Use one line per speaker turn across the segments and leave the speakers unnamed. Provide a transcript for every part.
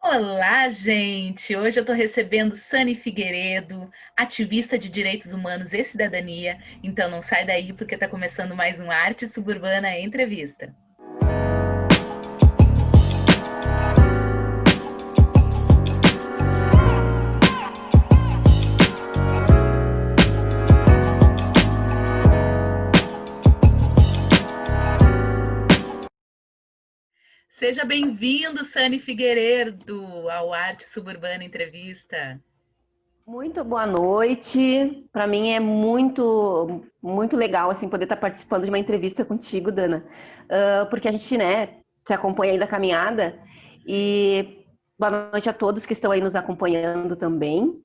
Olá, gente! Hoje eu estou recebendo Sani Figueiredo, ativista de direitos humanos e cidadania. Então não sai daí porque está começando mais um Arte Suburbana Entrevista. Seja bem-vindo, Sani Figueiredo, ao Arte Suburbana Entrevista.
Muito boa noite. Para mim é muito legal assim poder estar participando de uma entrevista contigo, Dana. Porque a gente, né, se acompanha aí da caminhada e boa noite a todos que estão aí nos acompanhando também.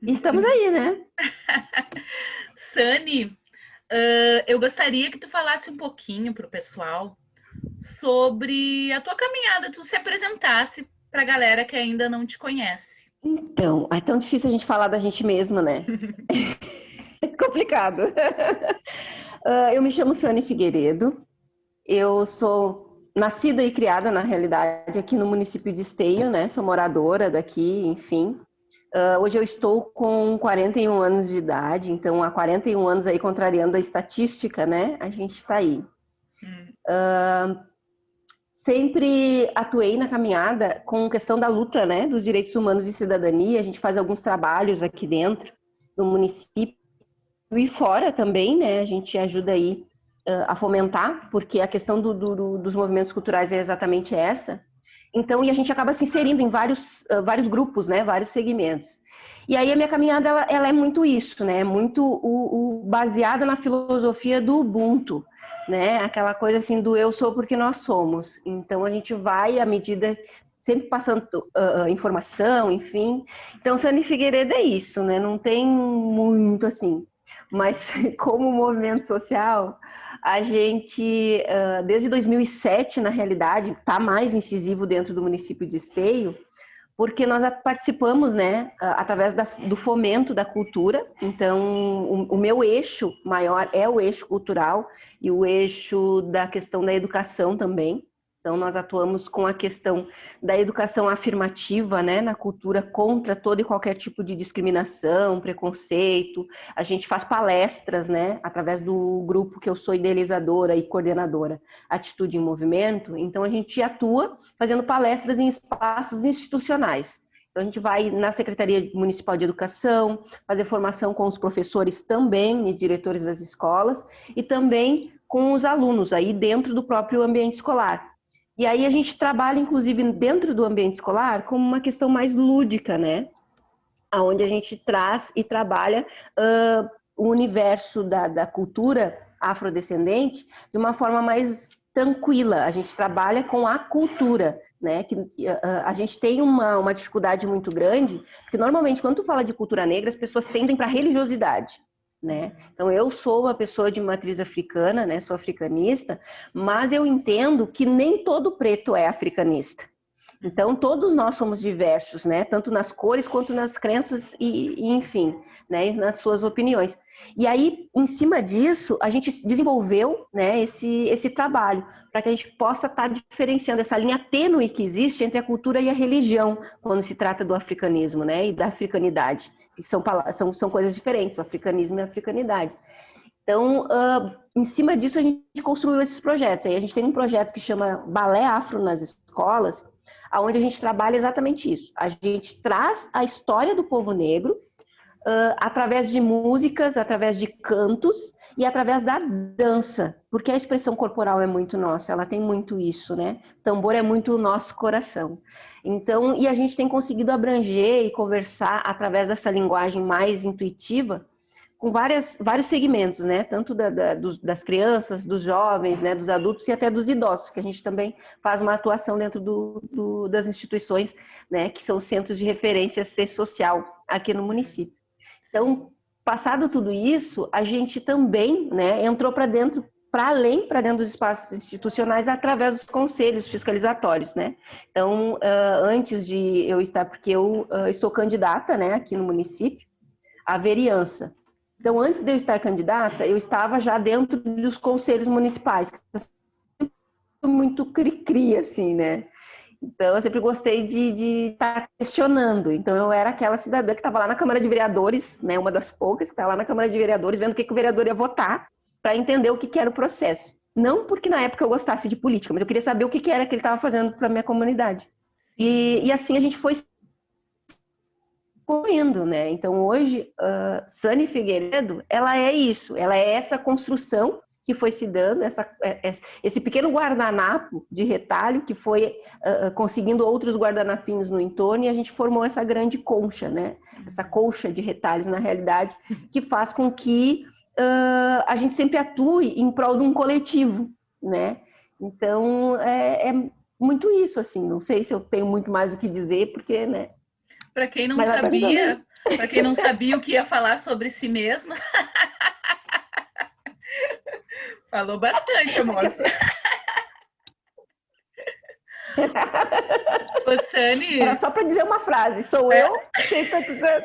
E estamos aí, né?
Sani, eu gostaria que tu falasse um pouquinho para o pessoal sobre a tua caminhada, tu se apresentasse para a galera que ainda não te conhece.
Então, é tão difícil a gente falar da gente mesma, né? É complicado. Eu me chamo Sani Figueiredo. Eu sou nascida e criada, na realidade, aqui no município de Esteio, né? Sou moradora daqui, enfim. Hoje eu estou com 41 anos de idade, então há 41 anos aí, contrariando a estatística, né? A gente está aí.
Hum.
Sempre atuei na caminhada com questão da luta, né? Dos direitos humanos e cidadania. A gente faz alguns trabalhos aqui dentro do município e fora também, né? A gente ajuda aí a fomentar, porque a questão dos movimentos culturais é exatamente essa. Então, e a gente acaba se inserindo em vários grupos, né? Vários segmentos. E aí a minha caminhada, ela é muito isso, né? Muito baseada na filosofia do Ubuntu, né? Aquela coisa assim do eu sou porque nós somos. Então, a gente vai à medida sempre passando informação, enfim. Então, Sani Figueiredo é isso, né? Não tem muito assim. Mas como movimento social, a gente, desde 2007, na realidade, está mais incisivo dentro do município de Esteio, porque nós participamos, né, através do fomento da cultura. Então, o meu eixo maior é o eixo cultural e o eixo da questão da educação também. Então, nós atuamos com a questão da educação afirmativa, né, na cultura, contra todo e qualquer tipo de discriminação, preconceito. A gente faz palestras, né, através do grupo que eu sou idealizadora e coordenadora, Atitude em Movimento. Então, a gente atua fazendo palestras em espaços institucionais. Então, a gente vai na Secretaria Municipal de Educação, fazer formação com os professores também e diretores das escolas, e também com os alunos aí dentro do próprio ambiente escolar. E aí a gente trabalha, inclusive, dentro do ambiente escolar, como uma questão mais lúdica, né? Onde a gente traz e trabalha o universo da cultura afrodescendente de uma forma mais tranquila. A gente trabalha com a cultura, né? Que a gente tem uma dificuldade muito grande, porque normalmente quando tu fala de cultura negra, as pessoas tendem para a religiosidade. Né? Então eu sou uma pessoa de matriz africana, né? Sou africanista, mas eu entendo que nem todo preto é africanista. Então todos nós somos diversos, né? Tanto nas cores quanto nas crenças e enfim, né? Nas suas opiniões. E aí, em cima disso, a gente desenvolveu, né? Esse trabalho para que a gente possa estar diferenciando essa linha tênue que existe entre a cultura e a religião quando se trata do africanismo, né? E da africanidade, que são coisas diferentes, o africanismo e a africanidade. Então, em cima disso, a gente construiu esses projetos. Aí a gente tem um projeto que chama Balé Afro nas Escolas, onde a gente trabalha exatamente isso. A gente traz a história do povo negro através de músicas, através de cantos e através da dança, porque a expressão corporal é muito nossa, ela tem muito isso, né? O tambor é muito o nosso coração. Então, e a gente tem conseguido abranger e conversar através dessa linguagem mais intuitiva com vários segmentos, né? Tanto das crianças, dos jovens, né? Dos adultos e até dos idosos, que a gente também faz uma atuação dentro das instituições, né? Que são os centros de referência social aqui no município. Então, passado tudo isso, a gente também, né? Entrou para dentro, para dentro dos espaços institucionais através dos conselhos fiscalizatórios, né? Então, antes de eu estar, porque eu estou candidata, né? Aqui no município, à vereança. Então, antes de eu estar candidata, eu estava já dentro dos conselhos municipais, muito cri-cri, assim, né? Então, eu sempre gostei de estar questionando. Então, eu era aquela cidadã que estava lá na Câmara de Vereadores, né, uma das poucas que estava lá na Câmara de Vereadores, vendo o que o vereador ia votar, para entender o que era o processo. Não porque na época eu gostasse de política, mas eu queria saber o que era que ele estava fazendo para a minha comunidade. E assim a gente foi concluindo, né? Então, hoje, Sani Figueiredo, ela é isso, ela é essa construção que foi se dando, esse pequeno guardanapo de retalho que foi conseguindo outros guardanapinhos no entorno, e a gente formou essa grande concha, né? Essa colcha de retalhos, na realidade, que faz com que a gente sempre atue em prol de um coletivo, né? Então, é muito isso, assim, não sei se eu tenho muito mais o que dizer, porque, né?
Para quem não sabia o que ia falar sobre si mesma, falou bastante, a moça. Ô, Sani...
Era só para dizer uma frase, sou eu, quem tá dizendo...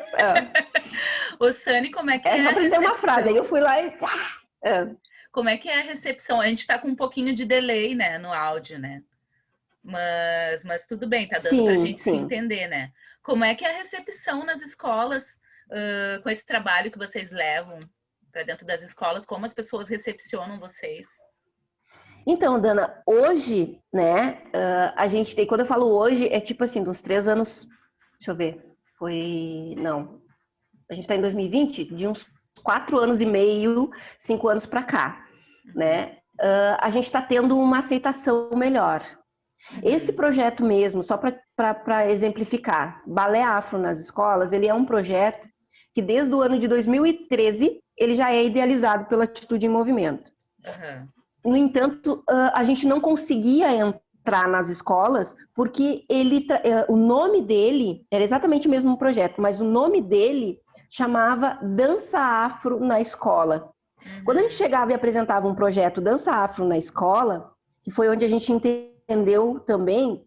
Ô, Sani, como é que é
só para dizer uma frase, aí eu fui lá e...
Como é que é a recepção? A gente está com um pouquinho de delay, né, no áudio, né? Mas tudo bem, tá dando para a gente se entender, né? Como é que é a recepção nas escolas com esse trabalho que vocês levam para dentro das escolas? Como as pessoas recepcionam vocês?
Então, Dana, hoje, né, a gente tem, quando eu falo hoje, é tipo assim, dos 3 anos, deixa eu ver, a gente está em 2020, de uns 4 anos e meio, 5 anos para cá, né, a gente está tendo uma aceitação melhor. Esse projeto mesmo, só para exemplificar, Balé Afro nas escolas, ele é um projeto que desde o ano de 2013, ele já é idealizado pela Atitude em Movimento. No entanto, a gente não conseguia entrar nas escolas porque o nome dele era exatamente o mesmo projeto, mas o nome dele chamava Dança Afro na Escola. Quando a gente chegava e apresentava um projeto Dança Afro na Escola, que foi onde a gente entendeu também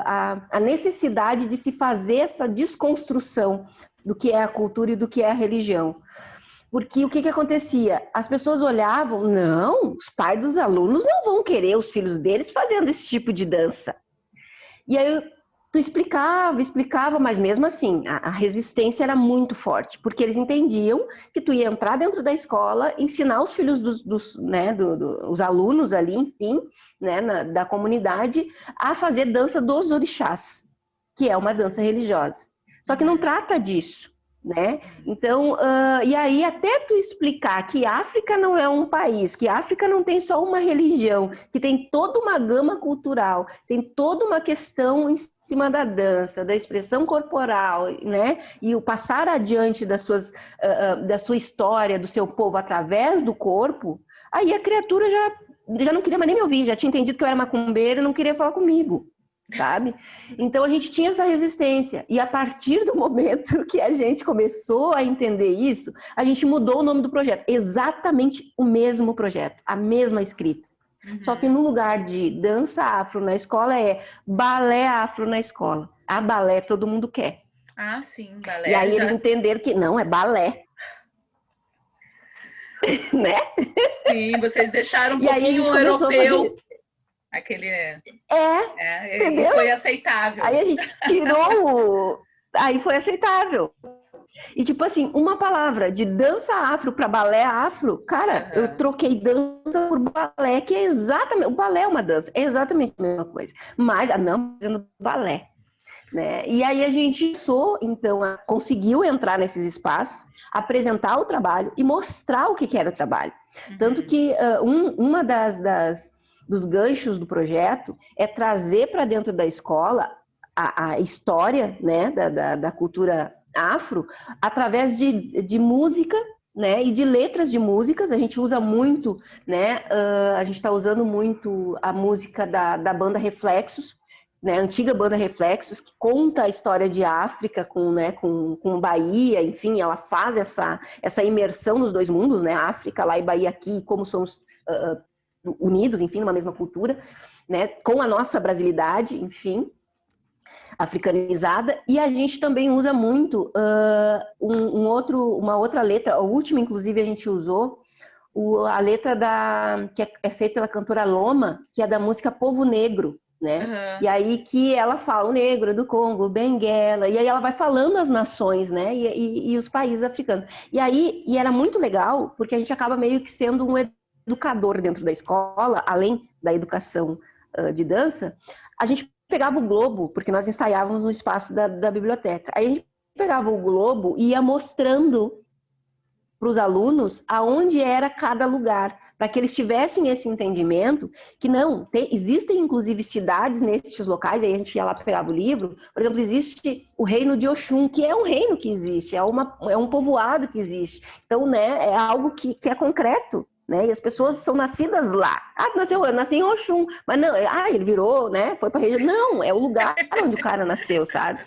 a necessidade de se fazer essa desconstrução do que é a cultura e do que é a religião. Porque o que acontecia? As pessoas olhavam, não, os pais dos alunos não vão querer os filhos deles fazendo esse tipo de dança. E aí tu explicava, mas mesmo assim, a resistência era muito forte, porque eles entendiam que tu ia entrar dentro da escola, ensinar os filhos dos alunos ali, enfim, né, da comunidade, a fazer dança dos orixás, que é uma dança religiosa. Só que não trata disso, né? Então, e aí até tu explicar que África não é um país, que África não tem só uma religião, que tem toda uma gama cultural, tem toda uma questão em cima da dança, da expressão corporal, né? E o passar adiante da sua história, do seu povo através do corpo, aí a criatura já não queria mais nem me ouvir, já tinha entendido que eu era macumbeira e não queria falar comigo, sabe? Então a gente tinha essa resistência, e a partir do momento que a gente começou a entender isso, a gente mudou o nome do projeto, exatamente o mesmo projeto, a mesma escrita. Só que no lugar de dança afro na escola é balé afro na escola. A balé todo mundo quer.
Ah, sim, balé.
E aí eles entenderam que não, é balé. Né?
Sim, vocês deixaram um pouquinho o europeu. Aquele...
entendeu?
Foi aceitável.
Aí a gente tirou Aí foi aceitável. E tipo assim, uma palavra de dança afro para balé afro, cara, eu troquei dança por balé, que é exatamente, o balé é uma dança, é exatamente a mesma coisa, mas não fazendo balé, né? E aí a gente conseguiu entrar nesses espaços, apresentar o trabalho e mostrar o que era o trabalho. Tanto que uma dos ganchos do projeto é trazer para dentro da escola a história, né, da cultura afro, através de música, né, e de letras de músicas. A gente usa muito, né, a gente está usando muito a música da banda Reflexos, né, a antiga banda Reflexos, que conta a história de África com Bahia, enfim, ela faz essa imersão nos dois mundos, né, África lá e Bahia aqui, como somos unidos, enfim, numa mesma cultura, né, com a nossa brasilidade, enfim, africanizada. E a gente também usa muito uma outra letra, a última inclusive a gente usou a letra que é feita pela cantora Loma, que é da música Povo Negro, né?
Uhum.
E aí que ela fala o negro do Congo, o Benguela, e aí ela vai falando as nações, né? E os países africanos. E era muito legal, porque a gente acaba meio que sendo um educador dentro da escola, além da educação de dança. A gente pegava o globo, porque nós ensaiávamos no espaço da biblioteca. Aí a gente pegava o globo e ia mostrando para os alunos aonde era cada lugar, para que eles tivessem esse entendimento que não, existem inclusive cidades nesses locais, aí a gente ia lá pegava o livro, por exemplo, existe o reino de Oxum, que é um reino que existe, é um povoado que existe, então, né, é algo que é concreto, né, e as pessoas são nascidas lá. Eu nasci em Oxum, mas não, ele virou, né, foi para a região, não, é o lugar onde o cara nasceu, sabe?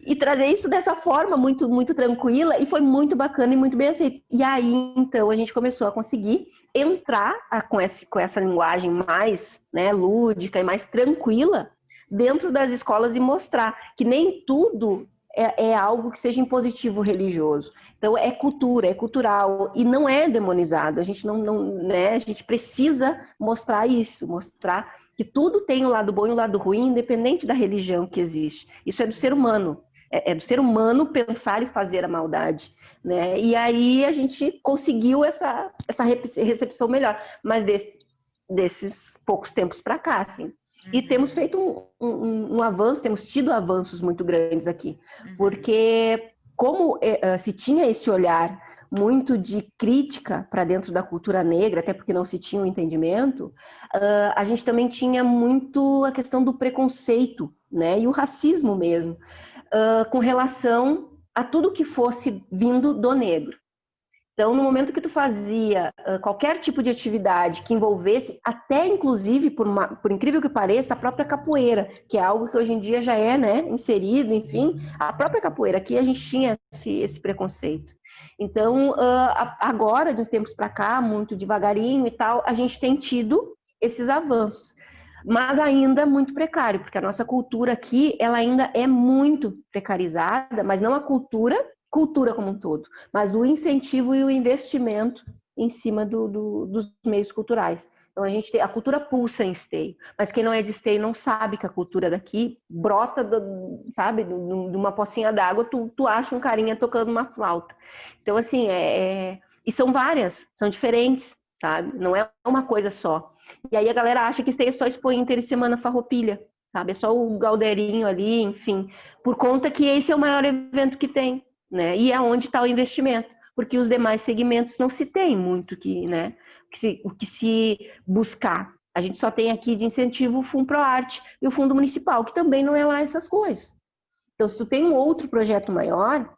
E trazer isso dessa forma muito, muito tranquila, e foi muito bacana e muito bem aceito. E aí, então, a gente começou a conseguir entrar com essa linguagem mais, né, lúdica e mais tranquila dentro das escolas e mostrar que nem tudo é algo que seja impositivo religioso. Então, é cultura, é cultural e não é demonizado. A gente né, a gente precisa mostrar isso, mostrar que tudo tem o lado bom e o lado ruim, independente da religião que existe. Isso é do ser humano. É do ser humano pensar e fazer a maldade, né? E aí a gente conseguiu essa recepção melhor. Mas desses poucos tempos para cá, assim. E temos feito um avanço, temos tido avanços muito grandes aqui. Porque como se tinha esse olhar muito de crítica para dentro da cultura negra, até porque não se tinha um entendimento, a gente também tinha muito a questão do preconceito, né? E o racismo mesmo, com relação a tudo que fosse vindo do negro. Então, no momento que tu fazia qualquer tipo de atividade que envolvesse, até inclusive, por incrível que pareça, a própria capoeira, que é algo que hoje em dia já é, né, inserido, enfim, a própria capoeira, aqui a gente tinha esse preconceito. Então, agora, de uns tempos para cá, muito devagarinho e tal, a gente tem tido esses avanços, mas ainda muito precário, porque a nossa cultura aqui, ela ainda é muito precarizada, mas não a cultura como um todo, mas o incentivo e o investimento em cima dos meios culturais. Então a cultura pulsa em Esteio, mas quem não é de Esteio não sabe que a cultura daqui brota, sabe, de uma pocinha d'água, tu acha um carinha tocando uma flauta. Então assim, e são várias, são diferentes, sabe? Não é uma coisa só. E aí a galera acha que Esteio só expõe Inter e Semana Farroupilha, sabe? É só o Galderinho ali, enfim, por conta que esse é o maior evento que tem, né? E é onde está o investimento, porque os demais segmentos não se tem muito né? O que se buscar. A gente só tem aqui de incentivo o Funproarte e o Fundo Municipal, que também não é lá essas coisas. Então, se tu tem um outro projeto maior,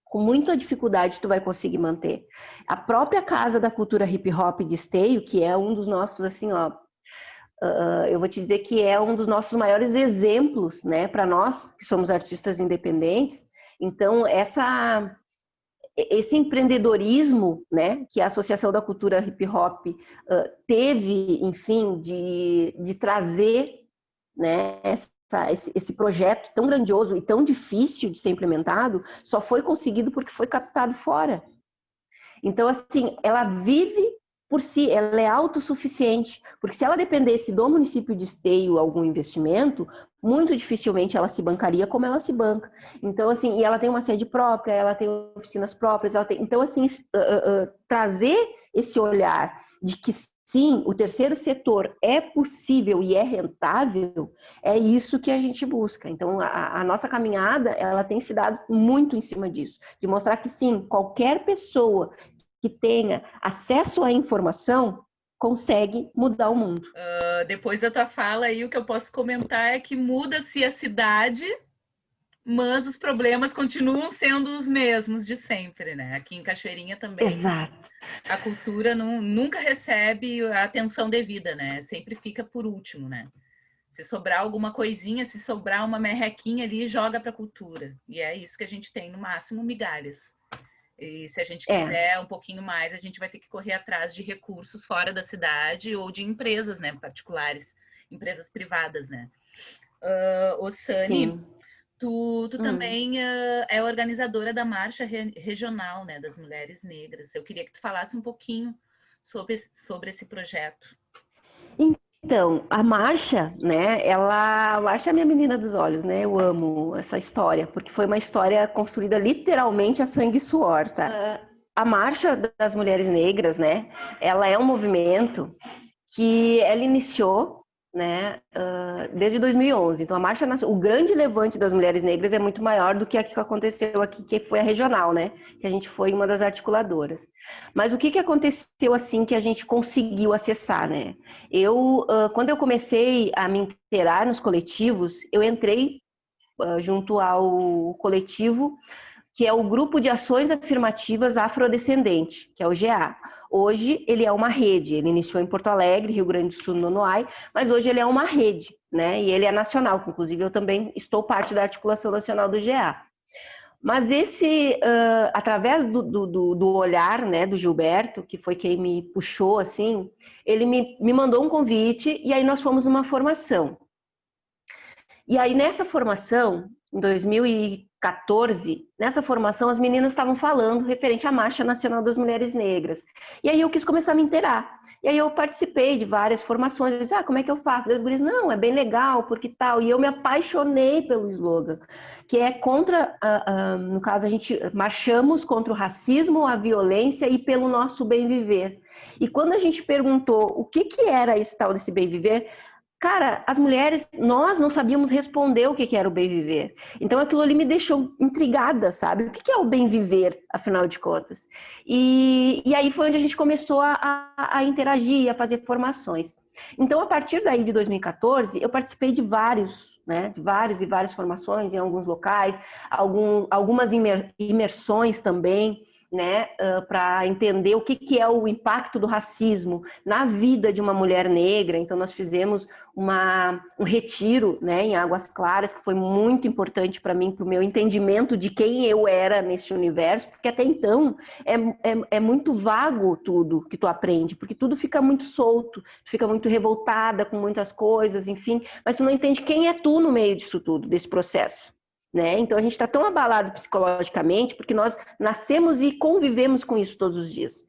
com muita dificuldade tu vai conseguir manter. A própria Casa da Cultura Hip Hop de Esteio, que é um dos nossos, assim, ó, eu vou te dizer que é um dos nossos maiores exemplos, né, para nós que somos artistas independentes. Então, esse empreendedorismo, né, que a Associação da Cultura Hip Hop teve, enfim, de trazer, né, esse projeto tão grandioso e tão difícil de ser implementado, só foi conseguido porque foi captado fora. Então, assim, ela vive por si, ela é autossuficiente, porque se ela dependesse do município de Esteio algum investimento, muito dificilmente ela se bancaria como ela se banca. Então, assim, e ela tem uma sede própria, ela tem oficinas próprias, então, assim, trazer esse olhar de que sim, o terceiro setor é possível e é rentável, é isso que a gente busca. Então, a nossa caminhada, ela tem se dado muito em cima disso, de mostrar que sim, qualquer pessoa que tenha acesso à informação consegue mudar o mundo.
Depois da tua fala aí, o que eu posso comentar é que muda-se a cidade, mas os problemas continuam sendo os mesmos de sempre, né? Aqui em Cachoeirinha também.
Exato.
A cultura nunca recebe a atenção devida, né? Sempre fica por último, né? Se sobrar alguma coisinha, se sobrar uma merrequinha ali, joga para a cultura. E é isso que a gente tem, no máximo, migalhas. E se a gente quiser um pouquinho mais, a gente vai ter que correr atrás de recursos fora da cidade ou de empresas, né, particulares, empresas privadas, né? Sani, tu também é organizadora da Marcha Regional, né, das Mulheres Negras. Eu queria que tu falasse um pouquinho sobre esse projeto.
Então, a marcha, né? A marcha é a minha menina dos olhos, né? Eu amo essa história, porque foi uma história construída literalmente a sangue e suor, tá? A marcha das mulheres negras, né? Ela é um movimento que ela iniciou, né, desde 2011. Então, a Marcha Nacional, o grande levante das mulheres negras é muito maior do que a que aconteceu aqui, que foi a regional, né, que a gente foi uma das articuladoras. Mas o que aconteceu assim que a gente conseguiu acessar, né? Quando eu comecei a me inteirar nos coletivos, eu entrei junto ao coletivo que é o Grupo de Ações Afirmativas Afrodescendente, que é o GA. Hoje ele é uma rede, ele iniciou em Porto Alegre, Rio Grande do Sul, Nonoai, mas hoje ele é uma rede, né? E ele é nacional, inclusive eu também estou parte da articulação nacional do GA. Mas através do olhar, né, do Gilberto, que foi quem me puxou, assim, ele me mandou um convite e aí nós fomos numa formação. E aí nessa formação, em 2014, nessa formação as meninas estavam falando referente à Marcha Nacional das Mulheres Negras. E aí eu quis começar a me inteirar. E aí eu participei de várias formações. Eu disse, como é que eu faço? E as gurias, não, é bem legal, porque tal. E eu me apaixonei pelo slogan, que é contra, no caso, a gente marchamos contra o racismo, a violência e pelo nosso bem viver. E quando a gente perguntou o que era esse tal desse bem viver, cara, as mulheres, nós não sabíamos responder o que era o bem viver. Então aquilo ali me deixou intrigada, sabe? O que é o bem viver, afinal de contas? E aí foi onde a gente começou a interagir, a fazer formações. Então, a partir daí de 2014, eu participei de várias e várias formações em alguns locais, algumas imersões também, né, para entender o que é o impacto do racismo na vida de uma mulher negra. Então nós fizemos um retiro, né, em Águas Claras, que foi muito importante para mim, para o meu entendimento de quem eu era nesse universo, porque até então é muito vago tudo que tu aprende, porque tudo fica muito solto, tu fica muito revoltada com muitas coisas, enfim, mas tu não entende quem é tu no meio disso tudo, desse processo. Né? Então a gente está tão abalado psicologicamente porque nós nascemos e convivemos com isso todos os dias.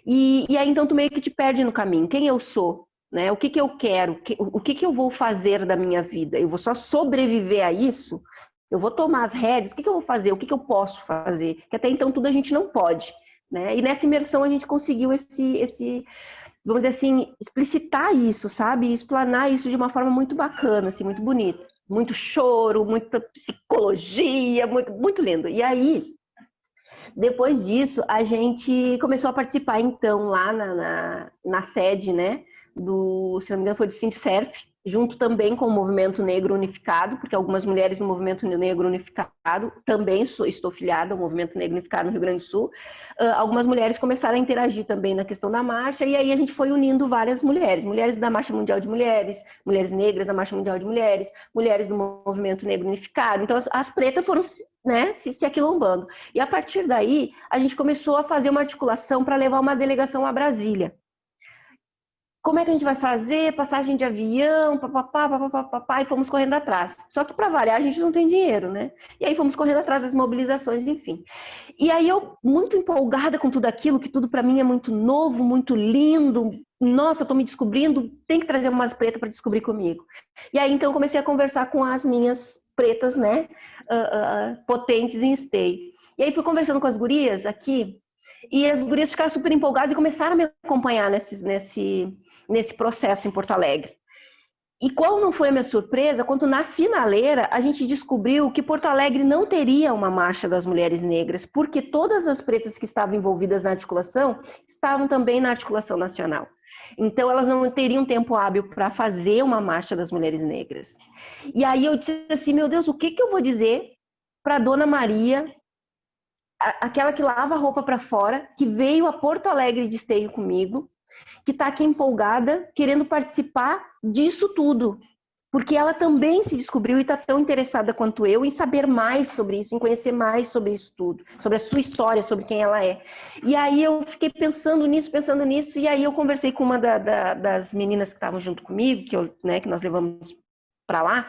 E aí então tu meio que te perde no caminho. Quem eu sou? Né? O que eu quero? O que eu vou fazer da minha vida? Eu vou só sobreviver a isso? Eu vou tomar as rédeas? O que eu vou fazer? O que eu posso fazer? Que até então tudo a gente não pode. Né? E nessa imersão a gente conseguiu esse vamos dizer assim, explicitar isso, sabe? Explanar isso de uma forma muito bacana, assim, muito bonita. Muito choro, muita psicologia, muito lindo. E aí, depois disso, a gente começou a participar, então, lá na sede, né? Se não me engano, foi do Sincerf, junto também com o Movimento Negro Unificado, porque algumas mulheres do Movimento Negro Unificado, também estou filiada ao Movimento Negro Unificado no Rio Grande do Sul, algumas mulheres começaram a interagir também na questão da marcha, e aí a gente foi unindo várias mulheres da Marcha Mundial de Mulheres, mulheres negras da Marcha Mundial de Mulheres, mulheres do Movimento Negro Unificado, então as pretas foram, né, se aquilombando. E a partir daí, a gente começou a fazer uma articulação para levar uma delegação a Brasília. Como é que a gente vai fazer? Passagem de avião, papapá, e fomos correndo atrás. Só que para variar, a gente não tem dinheiro, né? E aí fomos correndo atrás das mobilizações, enfim. E aí eu, muito empolgada com tudo aquilo, que tudo para mim é muito novo, muito lindo. Nossa, eu tô me descobrindo, tem que trazer umas pretas para descobrir comigo. E aí então comecei a conversar com as minhas pretas, né? Potentes em esteio. E aí fui conversando com as gurias aqui, e as gurias ficaram super empolgadas e começaram a me acompanhar nesse processo em Porto Alegre. E qual não foi a minha surpresa, quando na finaleira a gente descobriu que Porto Alegre não teria uma marcha das mulheres negras, porque todas as pretas que estavam envolvidas na articulação estavam também na articulação nacional. Então elas não teriam tempo hábil para fazer uma marcha das mulheres negras. E aí eu disse assim, meu Deus, o que eu vou dizer para Dona Maria, aquela que lava a roupa para fora, que veio a Porto Alegre de esteio comigo, que está aqui empolgada, querendo participar disso tudo. Porque ela também se descobriu e está tão interessada quanto eu em saber mais sobre isso, em conhecer mais sobre isso tudo, sobre a sua história, sobre quem ela é. E aí eu fiquei pensando nisso, e aí eu conversei com uma das meninas que estavam junto comigo, que nós levamos para lá,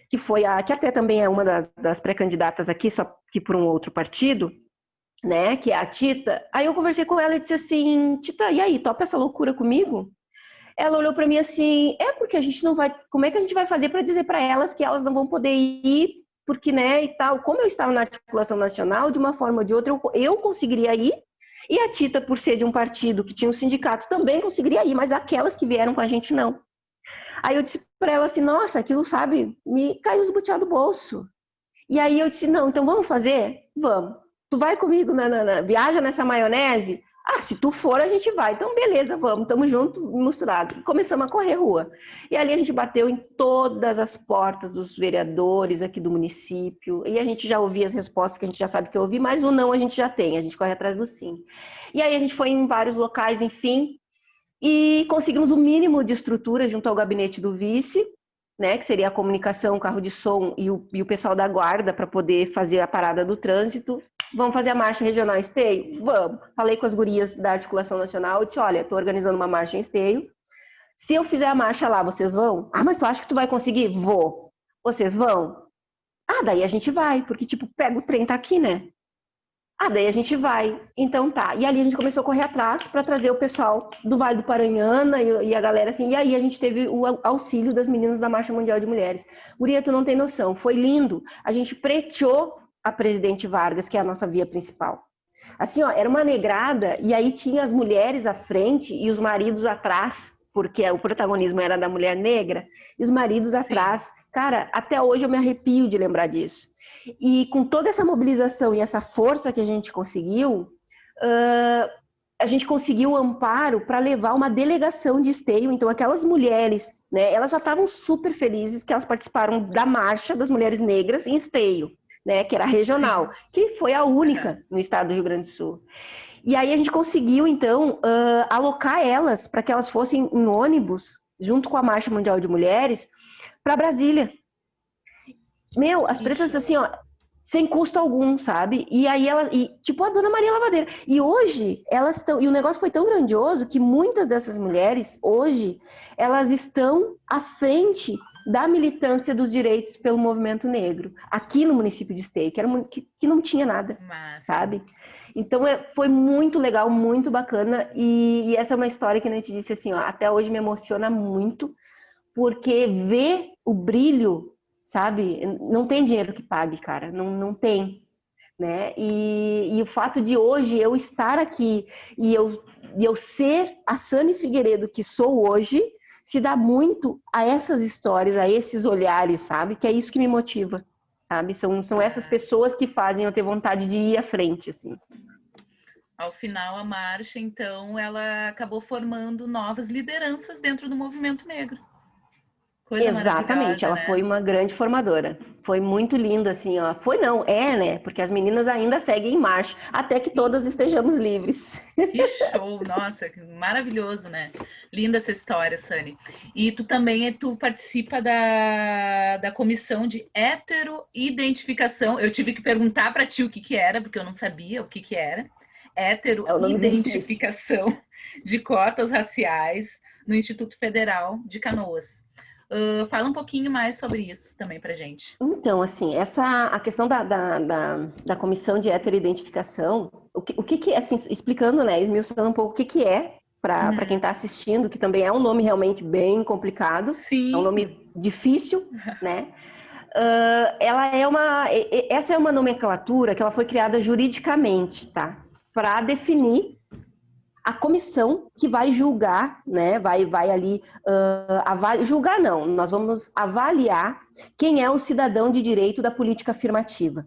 que até também é uma das pré-candidatas aqui, só que por um outro partido, né, que é a Tita. Aí eu conversei com ela e disse assim, Tita, e aí, topa essa loucura comigo? Ela olhou para mim assim, porque a gente não vai, como é que a gente vai fazer para dizer para elas que elas não vão poder ir, porque, né, e tal. Como eu estava na articulação nacional, de uma forma ou de outra, eu conseguiria ir, e a Tita, por ser de um partido que tinha um sindicato, também conseguiria ir, mas aquelas que vieram com a gente, não. Aí eu disse para ela assim, nossa, aquilo, sabe, me caiu os butiá do bolso. E aí eu disse, não, então vamos fazer? Vamos. Tu vai comigo, viaja nessa maionese? Ah, se tu for, a gente vai. Então, beleza, vamos, tamo junto, misturado. Começamos a correr rua. E ali a gente bateu em todas as portas dos vereadores aqui do município. E a gente já ouvia as respostas que a gente já sabe que eu ouvi, mas o não a gente já tem, a gente corre atrás do sim. E aí a gente foi em vários locais, enfim, e conseguimos o mínimo de estrutura junto ao gabinete do vice, né, que seria a comunicação, o carro de som e o pessoal da guarda para poder fazer a parada do trânsito. Vamos fazer a marcha regional em Esteio? Vamos. Falei com as gurias da Articulação Nacional, disse, olha, estou organizando uma marcha em Esteio. Se eu fizer a marcha lá, vocês vão? Ah, mas tu acha que tu vai conseguir? Vou. Vocês vão? Ah, daí a gente vai, porque, tipo, pega o trem, tá aqui, né? Ah, daí a gente vai. Então tá. E ali a gente começou a correr atrás para trazer o pessoal do Vale do Paranhana e a galera assim. E aí a gente teve o auxílio das meninas da Marcha Mundial de Mulheres. Guria, tu não tem noção. Foi lindo. A gente preteou a Presidente Vargas, que é a nossa via principal. Assim, ó, era uma negrada e aí tinha as mulheres à frente e os maridos atrás, porque o protagonismo era da mulher negra, e os maridos atrás. Sim. Cara, até hoje eu me arrepio de lembrar disso. E com toda essa mobilização e essa força que a gente conseguiu amparo para levar uma delegação de Esteio. Então, aquelas mulheres, né, elas já estavam super felizes que elas participaram da marcha das mulheres negras em Esteio, né, que era regional, sim, que foi a única no estado do Rio Grande do Sul. E aí a gente conseguiu, então, alocar elas para que elas fossem em ônibus, junto com a Marcha Mundial de Mulheres, para Brasília. Meu, as pretas, assim, ó, sem custo algum, sabe? E aí tipo a Dona Maria Lavadeira. E hoje, elas estão, e o negócio foi tão grandioso que muitas dessas mulheres, hoje, elas estão à frente da militância dos direitos pelo movimento negro, aqui no município de Esteio, que não tinha nada, sabe? Então, foi muito legal, muito bacana, e essa é uma história que a gente disse assim, ó, até hoje me emociona muito, porque ver o brilho, sabe? Não tem dinheiro que pague, cara. Não tem, né? E o fato de hoje eu estar aqui e eu ser a Sani Figueiredo que sou hoje, se dá muito a essas histórias, a esses olhares, sabe? Que é isso que me motiva, sabe? São essas pessoas que fazem eu ter vontade de ir à frente, assim.
Ao final, a marcha, então, ela acabou formando novas lideranças dentro do movimento negro.
Coisa exatamente, ela, né? Foi uma grande formadora. Foi muito linda, assim, ó. Foi não, né? Porque as meninas ainda seguem em marcha, até que todas estejamos livres.
Que show, nossa, maravilhoso, né? Linda essa história, Sani. E tu também, tu participa da comissão de heteroidentificação. Eu tive que perguntar para ti o que era, porque eu não sabia o que era. Heteroidentificação de cotas raciais no Instituto Federal de Canoas. Fala um pouquinho mais sobre isso também pra gente.
Então, assim, a questão da comissão de heteroidentificação, o que é, assim, explicando, né, esmiuçando um pouco o que é, para quem está assistindo, que também é um nome realmente bem complicado,
sim,
é um nome difícil, né? Essa é uma nomenclatura que ela foi criada juridicamente, tá? Para definir a comissão que vai julgar, né, vai ali, julgar não, nós vamos avaliar quem é o cidadão de direito da política afirmativa.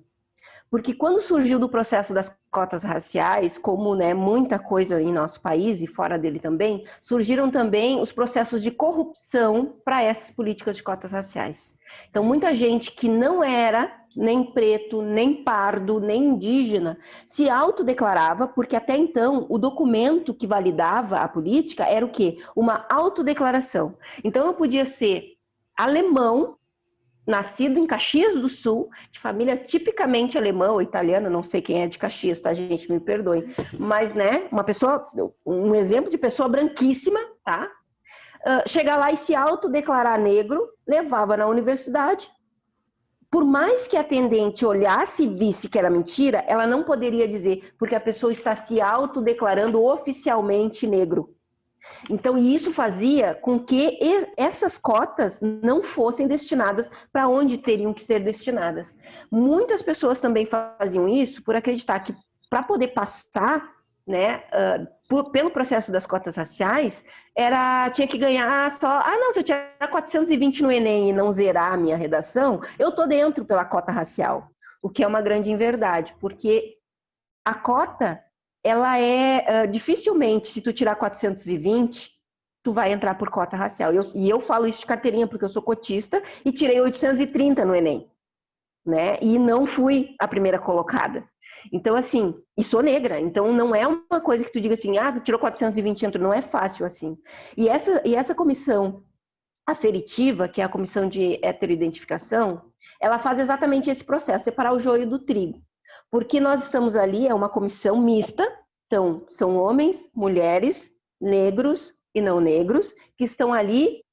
Porque quando surgiu do processo das cotas raciais, como, né, muita coisa em nosso país e fora dele também, surgiram também os processos de corrupção para essas políticas de cotas raciais. Então, muita gente que não era nem preto, nem pardo, nem indígena, se autodeclarava, porque até então o documento que validava a política era o quê? Uma autodeclaração. Então, eu podia ser alemão, nascido em Caxias do Sul, de família tipicamente alemã ou italiana, não sei quem é de Caxias, tá, gente? Me perdoem. Mas, né, um exemplo de pessoa branquíssima, tá? Chegar lá e se autodeclarar negro, levava na universidade. Por mais que a atendente olhasse e visse que era mentira, ela não poderia dizer, porque a pessoa está se autodeclarando oficialmente negro. Então, isso fazia com que essas cotas não fossem destinadas para onde teriam que ser destinadas. Muitas pessoas também faziam isso por acreditar que para poder passar, né, pelo processo das cotas raciais, tinha que ganhar só... não, se eu tirar 420 no Enem e não zerar a minha redação, eu estou dentro pela cota racial. O que é uma grande inverdade, porque a cota, ela dificilmente, se tu tirar 420, tu vai entrar por cota racial. E eu falo isso de carteirinha, porque eu sou cotista e tirei 830 no Enem, né? E não fui a primeira colocada. Então, assim, e sou negra, então não é uma coisa que tu diga assim, tu tirou 420, não é fácil assim. E essa comissão aferitiva, que é a comissão de heteroidentificação, ela faz exatamente esse processo, separar o joio do trigo. Porque nós estamos ali, é uma comissão mista, então são homens, mulheres, negros e não negros, que estão ali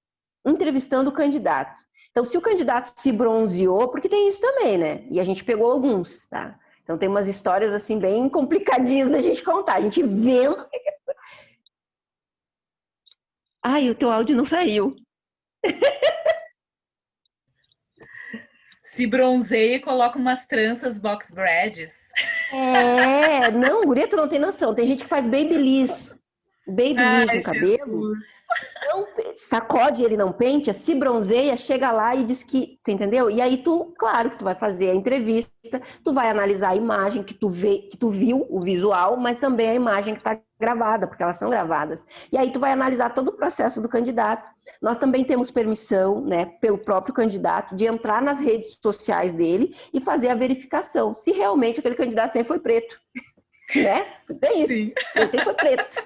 entrevistando o candidato. Então, se o candidato se bronzeou, porque tem isso também, né? E a gente pegou alguns, tá? Então, tem umas histórias, assim, bem complicadinhas da gente contar. A gente vendo... Ai, o teu áudio não saiu.
Se bronzeia e coloca umas tranças box braids.
Não, guria, tu não tem noção. Tem gente que faz babyliss no cabelo.
Jesus.
Não, sacode ele, não penteia, se bronzeia, chega lá e diz que, tu entendeu? E aí tu, claro que tu vai fazer a entrevista, tu vai analisar a imagem que tu viu, o visual, mas também a imagem que está gravada, porque elas são gravadas. E aí tu vai analisar todo o processo do candidato. Nós também temos permissão, né, pelo próprio candidato, de entrar nas redes sociais dele e fazer a verificação, se realmente aquele candidato sempre foi preto, né? Tem isso, ele sempre foi preto.